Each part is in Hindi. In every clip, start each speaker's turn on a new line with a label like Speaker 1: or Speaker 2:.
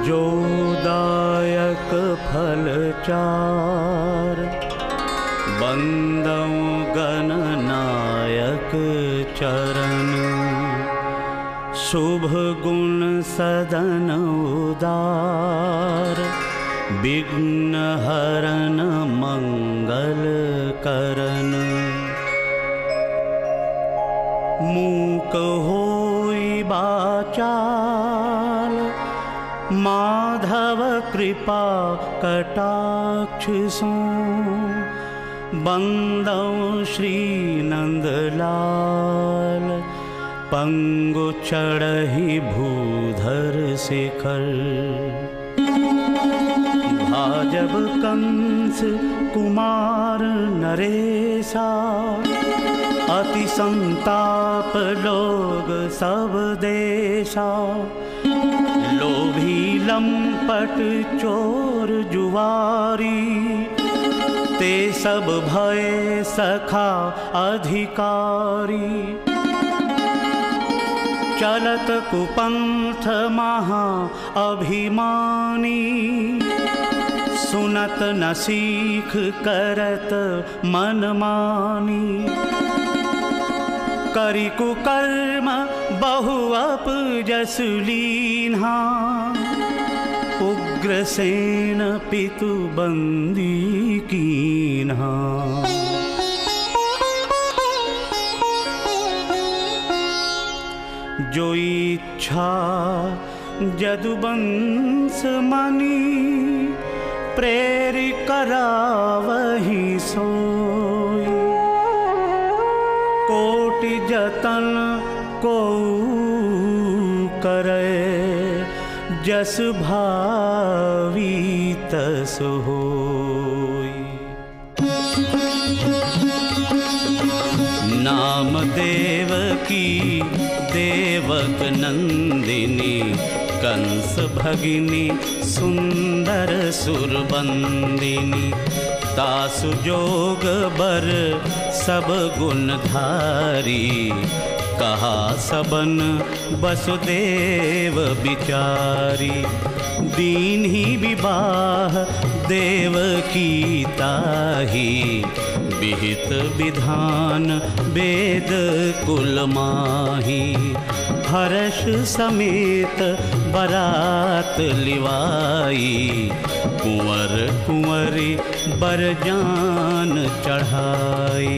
Speaker 1: जोदायक फल चार, बंदौ गणनायक चरण। शुभ गुण सदन उदार, विघ्न हरन मंगल करन। मूक होई बाचाल, माधव कृपा कटाक्ष सो। बंदौ श्री नंदलाल, पंगु चढ़हि भूधर शिखर। भाजब कंस कुमार नरेशा, अति संताप लोग सब देशा। लोभी लंपट चोर जुआरी, ते सब भय सखा अधिकारी। चलत कुपंथ महा अभिमानी, सुनत न सीख करत मनमानी। करि कुकर्म बहु अपजस लीन्हा, उग्रसेन पितु बंदी कीन्हा। जो इच्छा जदुवंश मनि, प्रेरि करावहि सोई। कोटि जतन को करे, जस भावी तस होई। नाम देवकी देवक नंदिनी, कंस भगिनी सुंदर सुरबंदिनी। तासु जोग बर सब गुण धारी, कहा सबन वसुदेव बिचारी। दीन्ही विवाह देवकी ताही, विहित विधान वेद कुल माही। हर्ष समेत बरात लिवाई, कुंवर कुंवरी बरजान चढ़ाई।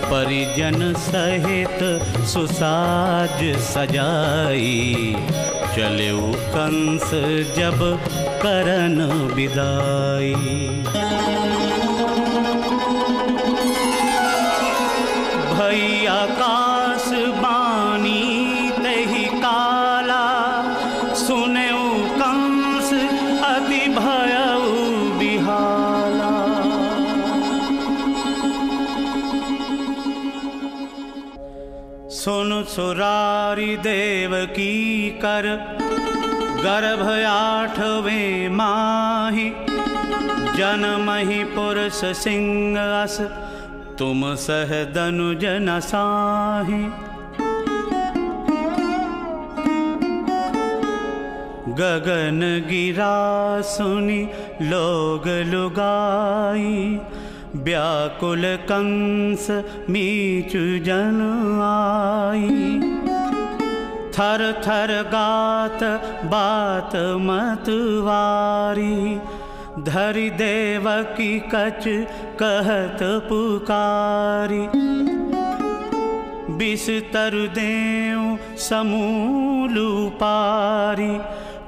Speaker 1: परिजन सहित सुसाज सजाई, चले कंस जब करन विदाई। भई आकाश बानी तहि काला, सुनेउ कंस अति भयउ बिहाला। सुन सुरारी देवकी कर, गर्भ 8वें माहि। जनमहि पुरुष सिंह अस, तुम सह दनुज न साहि। गगन गिरा सुनि लोग लुगाई, व्याकुल कंस मीचु जन आई। थर थर गात बात मतवारी, धरि देवकी कछ कहत पुकारी। बिस्तर देऊ समूलु पारी,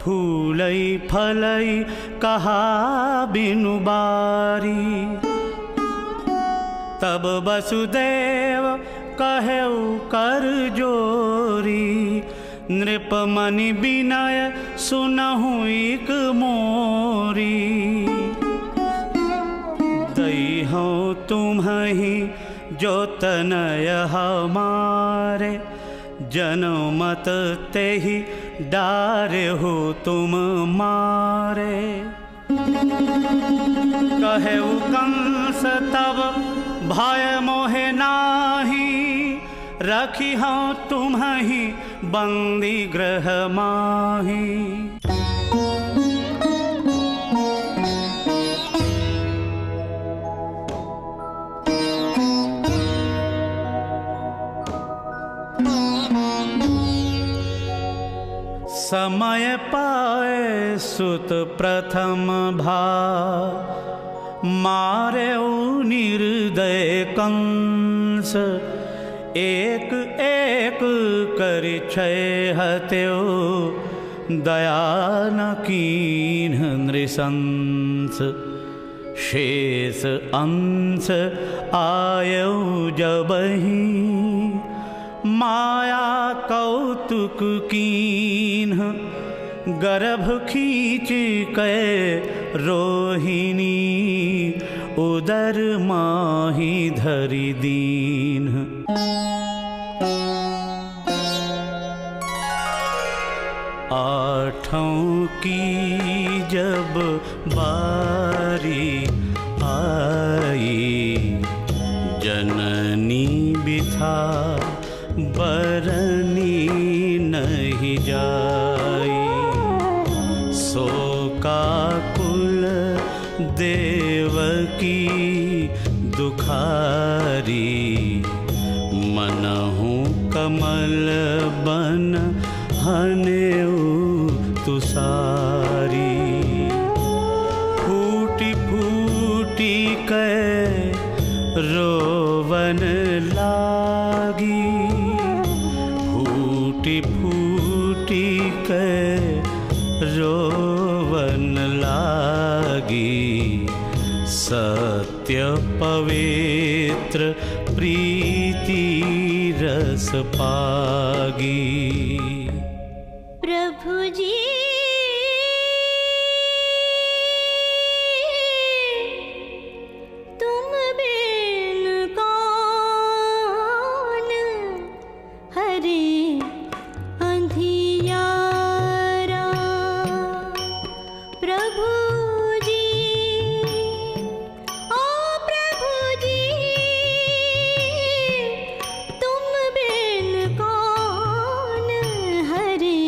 Speaker 1: फूलई फलई कहा बिनु बारी। तब वसुदेव कहेउ कर जोरी, नृपमनि विनय सुनहु इक मोरी। दईहौ तुम्हि जो तनय हमारे, जनमत तेहि डारे हो तुम मारे। कहेउ कंस तब भय मोहे नाही, रखी हूँ तुम्हि बंदी गृह माही। समय पाए सुत प्रथम भा, मारे निर्दय कंस, एक एक कर क्षय हत्यो, दया न कीन्ह नृशंस। शेष अंश आयौ जबहि, माया कौतुक कीन्ह, गर्भ खींच के रोहिणी, उदर माही धरि दीन्ह। आठों की जब बारी आई, जननी बिथा बरनी नहीं जाई। शोकाकुल देवकी दुखारी, मनहु कमल बन हनेऊ तुसारी। फूटी फूटी कै रोवन लागी, फूटी फूटी कै रोवन लागी। सत्य पवित्र प्रीति रस पागी।
Speaker 2: प्रभु जी तुम बिन कौन हरे अंधियारा। प्रभु जी ओ प्रभु जी तुम बिन कौन हरे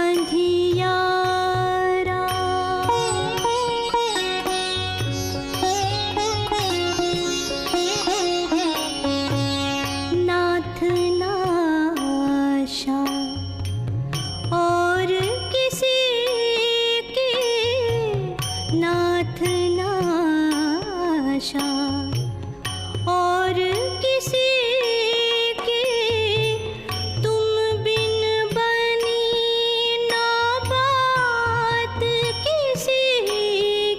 Speaker 2: अंधियारा। नाथ नाशा और किसी की, नाथ नाशा और किसी की, तुम बिन बनी ना बात किसी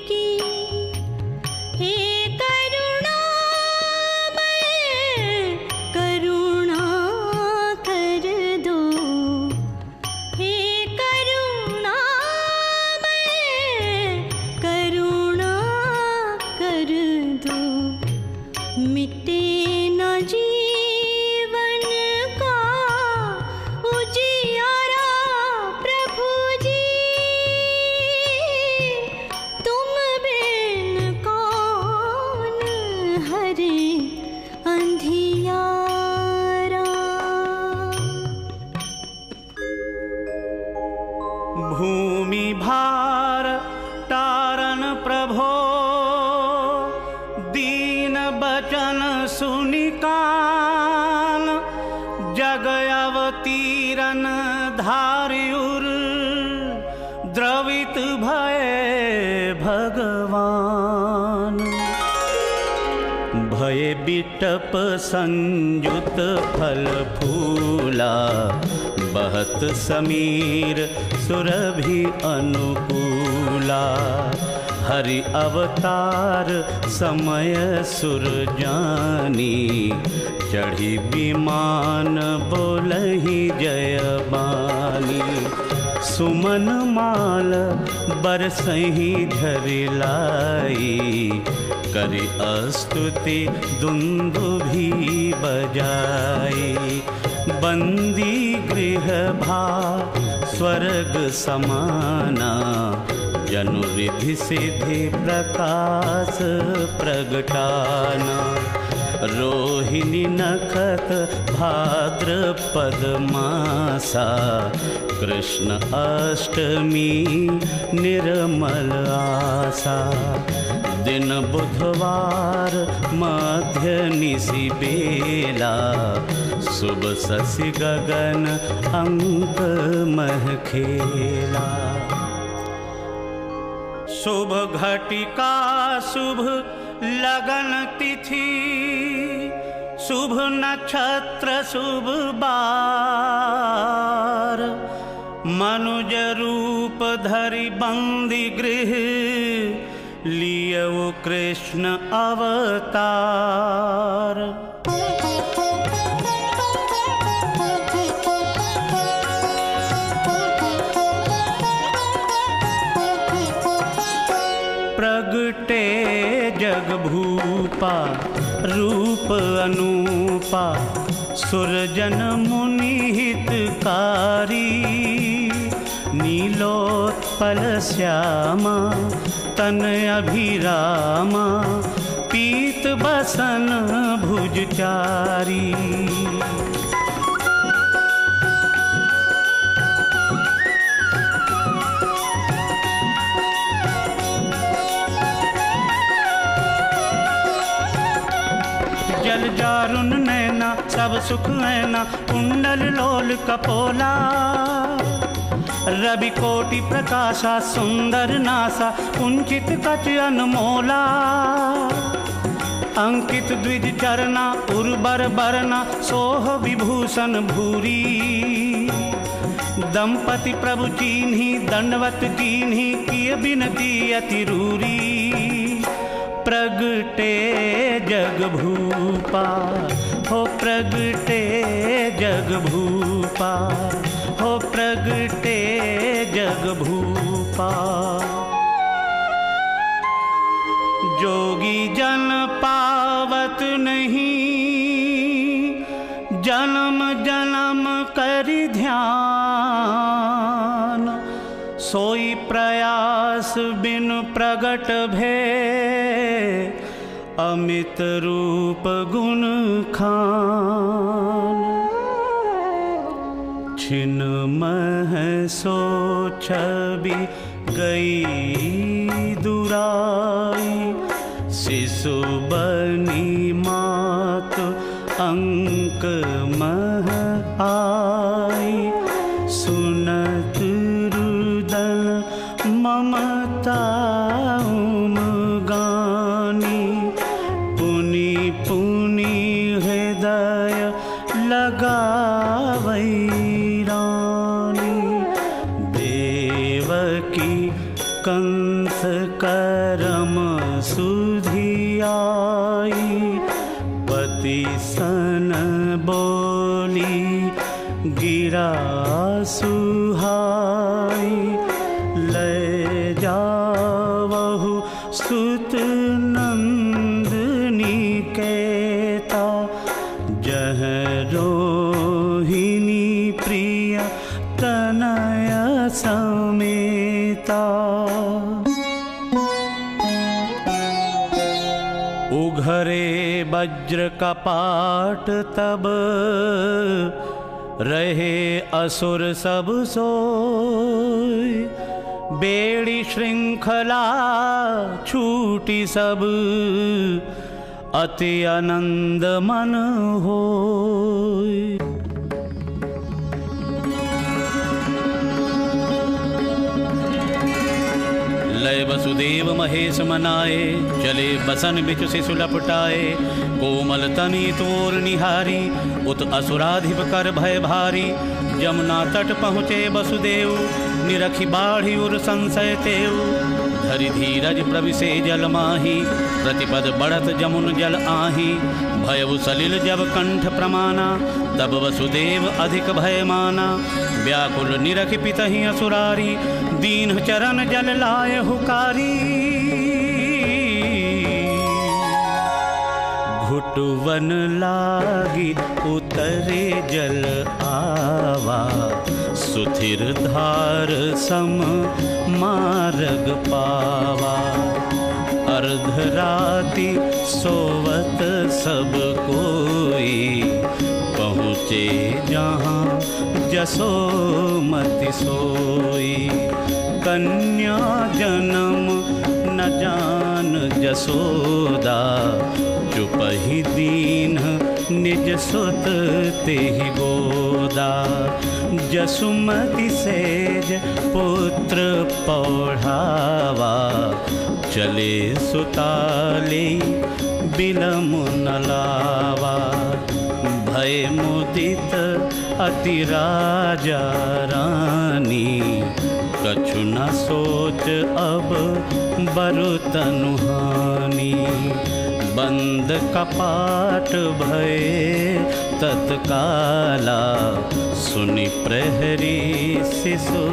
Speaker 2: की। हे करुणामय करुणा कर दो, हे करुणामय करुणा कर दो। मिटे न जीवन का उजियारा। प्रभु जी तुम बिन कौन हरे अंधियारा।
Speaker 1: भूमि भार तारन प्रभो, दीन बचन सुनिकान। जग अवतीरन धार्युर, द्रवित भये भगवान। भये बिटप संयुत फल फूला, बहत समीर सुरभि अनुकूला। हरि अवतार समय सुर जानी, चढ़ी विमान बोलहि जय बानी। सुमन माल बरसहि झरिलाई, करि स्तुति दुंदुभि बजाई। बंदी गृह भा स्वर्ग समाना, जनु रिधि सिद्धि प्रकाश प्रगटाना। रोहिणी नखत भाद्रपद मासा, कृष्ण अष्टमी निर्मल आसा। दिन बुधवार मध्य निशि बेला, शुभ शशि गगन अंक मह खेला। शुभ घटिका शुभ लगन तिथि, शुभ नक्षत्र शुभ बार, मनुज रूप धरि बंदी गृह, लियो कृष्ण अवतार। प्रगटे जग भूपा रूप अनूपा, सुरजन मुनि हितकारी, नीलोत्पल श्यामा तन अभिरामा, पीत बसन भुजचारी। जल जारुन नैना सब सुख नैना, कुंडल लोल कपोला, रवि कोटि प्रकाशा सुंदर नासा, कुंचित कच अनमोला। अंकित द्विज चरना उर्वर बरना, सोह विभूषण भूरी, दंपति प्रभु चीन्ही दंडवत कीन्ही, किय बिनती अति रूरी। प्रगटे जग भूपा हो प्रगटे जग भूपा, हो प्रगटे जग भूपा। जोगी जन पावत नहीं, जन्म जन्म करि ध्यान, सोई प्रयास बिन प्रगट भे, अमित रूप गुण खान। छिन मह सो छवि गई दुराई, शिशु बनी मात अंक मह आई, सुनत रुदन ममता गानी, पुनि पुनि हृदय लगावै रानी। देवकी कंस करम सुधियाई, पति सन बोली गिरा सुहाई, ले जावहु सुत नंदनी कहता, जह रोहिणी प्रिय तनय समेता। उघरे वज्र कपाट तब, रहे असुर सब सोई, बेड़ी श्रृंखला छूटी सब, अति आनंद मन होय। लय वसुदेव महेश मनाए, चले बसन बिच शिशु लपटाए, कोमल तनी तोर निहारी, उत असुराधिप कर भय भारी। जमुना तट पहुँचे वसुदेव, निरखी बाढ़ी उर संशय तेव, धरि धीरज प्रविशे जल माही, प्रतिपद बढ़त जमुन जल आही। भयउ सलिल जब कंठ प्रमाना, तब वसुदेव अधिक भय माना। व्याकुल निरखि पितहि असुरारी, दीन चरण जल लाय हुकारी। घुटवन लागी उतरे जल आवा, सुथिर धार सम मार्ग पावा। अर्धराति सोवत सब कोई, पहुँचे जहाँ जसोमति सोई। कन्या जन्म न न जान जसोदा, चुपहि दीन निज सुत तेहि गोदा। जसुमति सेज पुत्र पौढ़ावा, चले सुताले बिलमु न लावा। भय मुदित अति राजा रानी, कछु न सोच अब बरु तनु हानि। बंद कपाट भये तत्काला, सुनि प्रहरी शिशु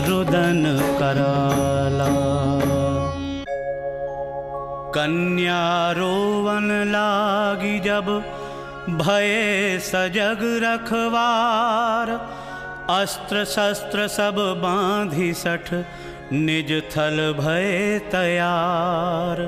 Speaker 1: रुदन कराला। कन्या रोवन लागी जब, भये सजग रखवार। अस्त्र शस्त्र सब बांधि सठ, निज थल भये तैयार।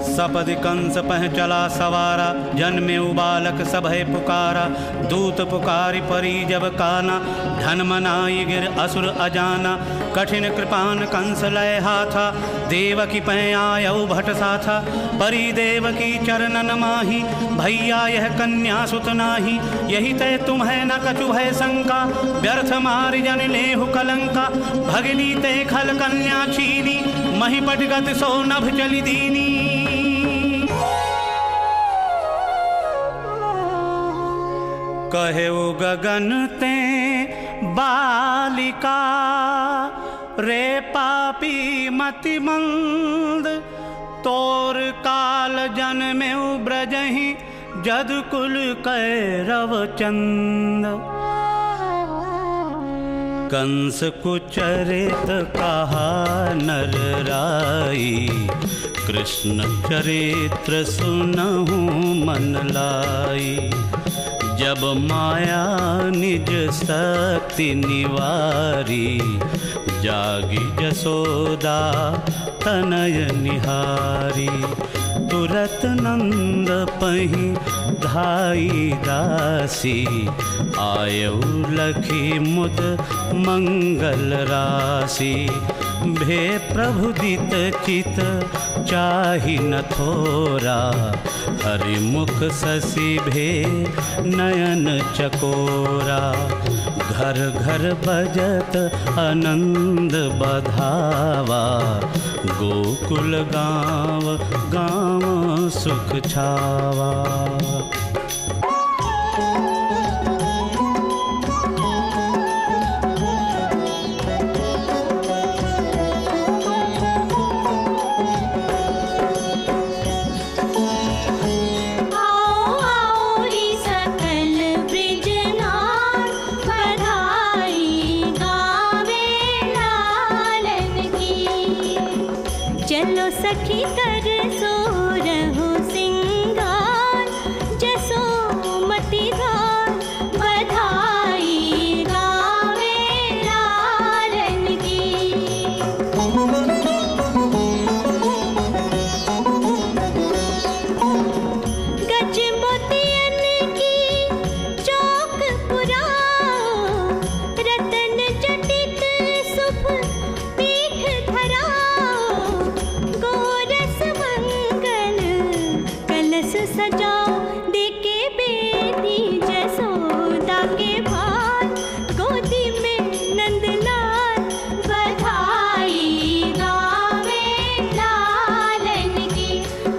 Speaker 1: सपदि कंस पह चला सवारा, जन्मे बालक सभय पुकारा। दूत पुकारी परी जब काना, धन मनाई गिर असुर अजाना। कठिन कृपान कंस लय हाथा, देवकी पह आयऊ भट साथा। परी देवकी चरणन माही, भैया यह कन्या सुत नाही। यही तय तुम्हें न कछु भय शंका, व्यर्थ मारि जन लेहु कलंका। भगली ते खल कन्या छीनी, महिपट गति सो नभ चली दीनी। कहेउ गगन ते बालिका, रे पापी मति मंद। तोर काल जन्मेउ ब्रजहि, जदकुल कैरव चंद। कंस कुचरित कहा नर राई, कृष्ण चरित्र सुनहु मन लाई। जब माया निज शक्ति निवारी, जागी जसोदा तनय निहारी। तुरत नंद पहि धाई दासी, आयऊ लखी मुद मंगल राशि। भे प्रभुदित चित चाहि न थोरा, हरि मुख शशि भे नयन चकोरा। घर घर बजत आनंद बधावा, गोकुल गाँव गाँव सुख छावा।
Speaker 2: सखी कर सो रहो सिंगार, जसोमति धार बधाई गावे लालन की। गज मोतियन की चौक पुराओ, रतन जटित सुख पीठ धराओ। गोरस मंगल कलश सजाओ, देके बेटी जसोदा के भार। गोदी में नंदलाल बधाई गावे लालन की।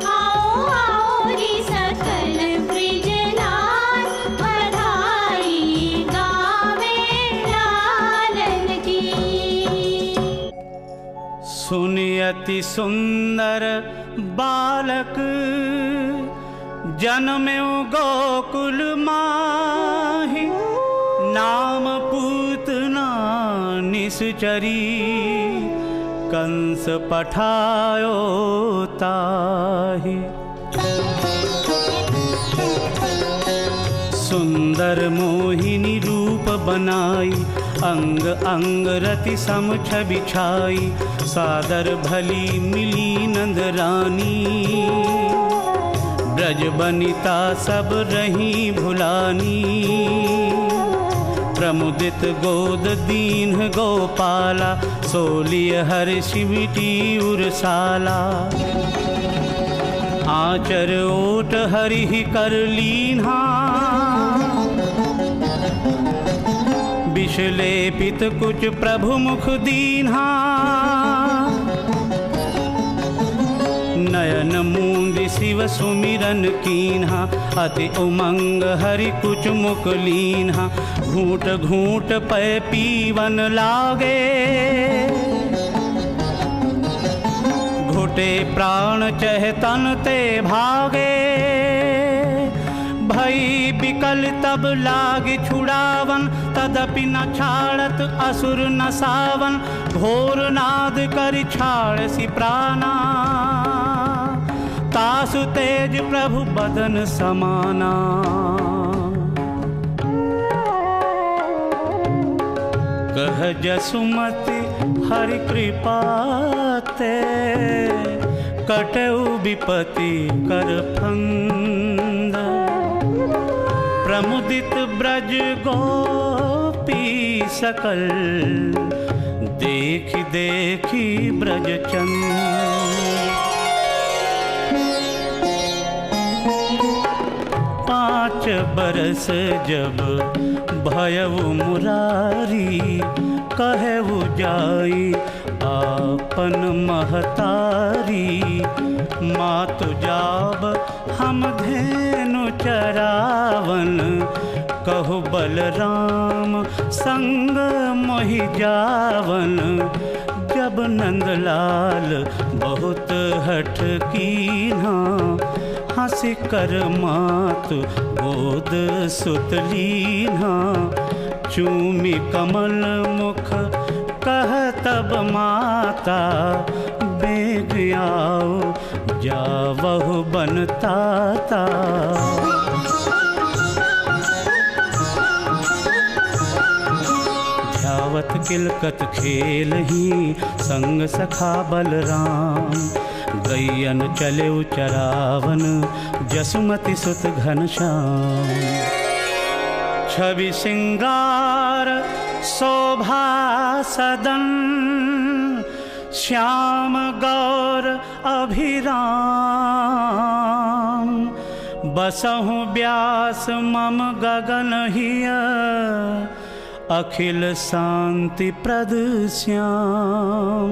Speaker 2: आओ आओ रे सकल ब्रिजलाल, बधाई गावे लालन की।
Speaker 1: सुनियति सुंदर बालक, जन्मेउ गोकुल माहि। नाम पूतना निश्चरी, कंस पठायो ताहि। सुंदर मोहिनी रूप बनाई, अंग अंग रति सम छवि छाई। सादर भली मिली नंद रानी, ब्रज बनिता सब रही भुलानी। प्रमुदित गोद दीन गोपाला, सोलिय हर्षि मिटी उरसाला। आचर ओट हरि कर लीन्हा, विषलेपित कुछ प्रभु मुख दीन्हा। नयन मूंद शिव सुमिरन कीन्हा, अति उमंग हरि कुछ मुख लीन्हा। घूंट घूंट पै पीवन लागे, घुटे प्राण चह तन ते भागे। भई बिकल तब लागे छुड़ावन, तदपि न छाड़त असुर न सावन। घोर नाद कर छाड़ प्राणा, तासु तेज प्रभु बदन समाना। कह जसुमति हरि कृपा ते, कटऊ विपति कर फंद। प्रमुदित ब्रज गोपी सकल, देखी देखी ब्रज चंद। 5 बरस जब भयउ मुरारी, कहु जाई आपन महतारी। मातु जाब हम धेनु चरावन, कहु बलराम संग मोहि जावन। जब नंदलाल बहुत हठ कीन्हा, हंसी कर मातु गोद सुत लीन्हा। चूमी कमल मुख कह तब माता, बेग आओ जावहु बनताता। ध्यावत किलकत खेल ही, संग सखा बलराम। गैयन चले चरावन, जसुमति सुत घनश्याम। छवि सिंगार शोभा सदन, श्याम गौर अभिराम। बसहु व्यास मम गगन हिय, अखिल शांति प्रद श्याम।